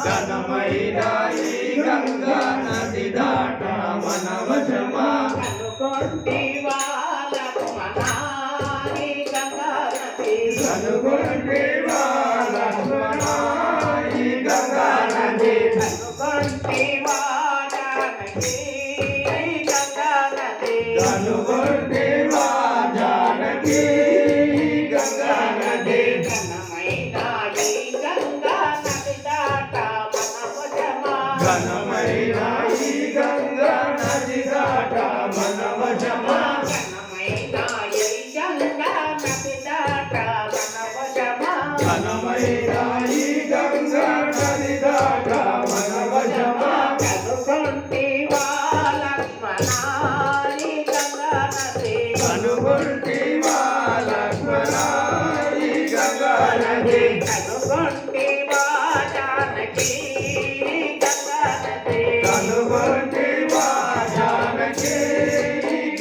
ఘనమైన ఈ గంగా నది దాట మన వశమా కనుగొంటివా లక్ష్మణా ఈ గంగా నది కనుగొంటివా లక్ష్మణా ఈ గంగా నది కనుగొంటివా జానకి ఈ గంగా నది కనుగొంటివా జానకి గంగా నది ఘనమైన ఈ గంగా నది దాట మన వశమా ఘనమైన ఈ గంగా నది దాట మన వశమా కనుగొంటివా లక్ష్మణా ఈ గంగా నది కనుగొంటివా లక్ష్మణా ఈ గంగా నది కనుగొంటివా జానకి గంగా నది కనుగొంటివా జానకి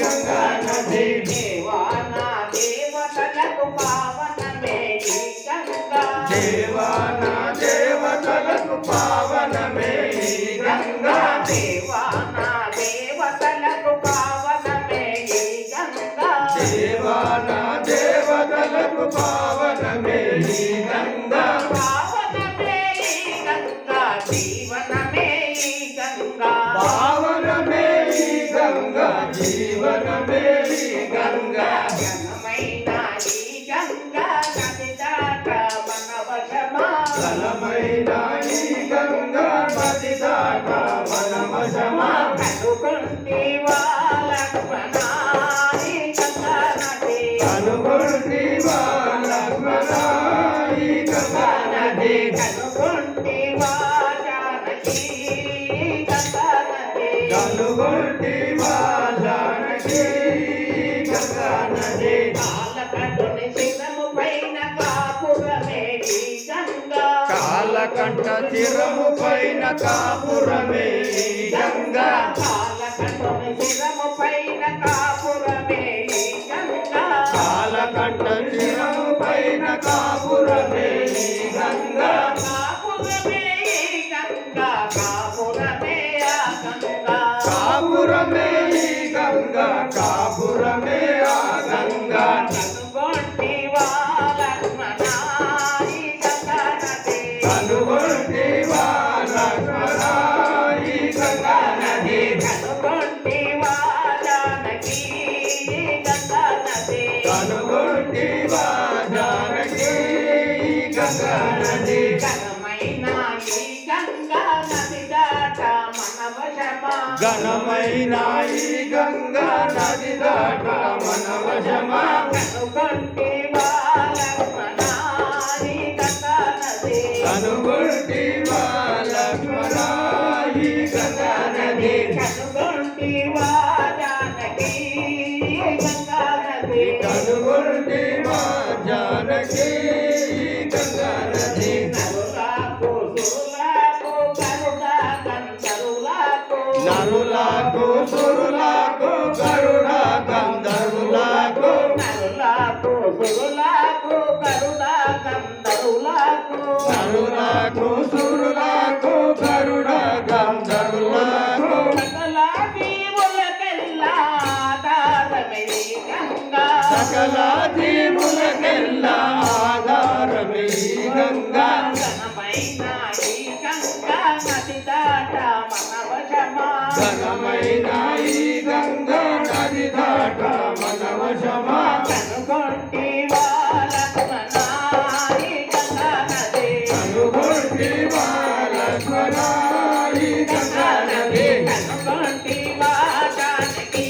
గంగా నది దేవానా దేవతలకు పావనమే ఈ గంగా దేవానా దేవతలకు పావనమే ఈ గంగా దేవానా దేవతలకు పావనమే ఈ గంగా దేవానా దేవతలకు పావనమే ఈ గంగా పావనమే ఈ గంగా జీవనమే ఈ గంగా పావనమే ఈ గంగా జీవనమే ఈ గంగా ఘనమైన ఈ గంగా నది దాట మన వశమా ఘనమైన ఈ గంగా నది దాట మన వశమా కనుగొంటివా లక్ష్మణా ఈ గంగా నది కనుగొంటివా లక్ష్మణా ఈ గంగా నది కనుగొంటివా జానకి గంగా నది కనుగొంటివా జానకి గంగా నది కాలకంఠుని శిరము పైన కాపురమే ఈ గంగా కాలకంఠ చిరము పైన కాపురమే ఈ గంగా కాలకంఠుని శిరము పైన కాపురమే ఈ గంగా కాలకంఠ చిరము పైన కాపురమే ఈ గంగా కాపురమే ఈ గంగా కాపురమే ఆ గంగా కాపురమే ఈ గంగా కాపురమే ఆ గంగా కనుగొంటివా లక్ష్మణా ఈ గంగా నది కనుగొంటివా లక్ష్మణా ఈ గంగా నది కనుగొంటివా జానకి గంగా నది కనుగొంటివా జానకి గంగా నది ఘనమైన ఈ గంగా నది దాట మన వశమా ఘనమైన ఈ గంగా నది దాట మన వశమా కనుగొంటివా లక్ష్మణా ఈ గంగా నది కనుగొంటివా లక్ష్మణా ఈ గంగా నది కనుగొంటివా జానకి గంగా నది కనుగొంటివా జానకి గంగా నది నరులకు సురులకు గరుడ గంధర్వులకు నరులకు సురులకు గరుడ గంధర్వులకు నరులకు సురులకు గరుడ గంధర్వులకు సకల జీవులకెల్లా ఆధారమే ఈ గంగా సకల జీవులకెల్లా ఆధారమే ఈ గంగా ఘనమైన ఈ గంగా నది దాట మన వశమా ఘనమైన ఈ గంగా నది దాట మన వశమా కనుగొంటివా లక్ష్మణా ఈ గంగా నది కనుగొంటివా లక్ష్మణా ఈ గంగా నది కనుగొంటివా జానకి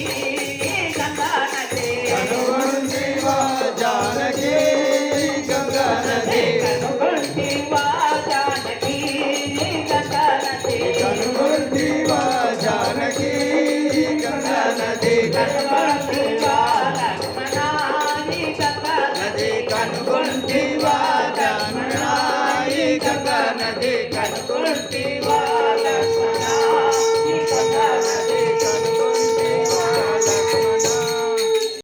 గంగా నది కనుగొంటివా జానకి గంగా నది కనుగొంటివా జానకి గంగా నది కనుగొంటివా జానకి గంగా నది కనుగొంటివా లక్ష్మణా ఈ గంగా నది కనుగొంటివా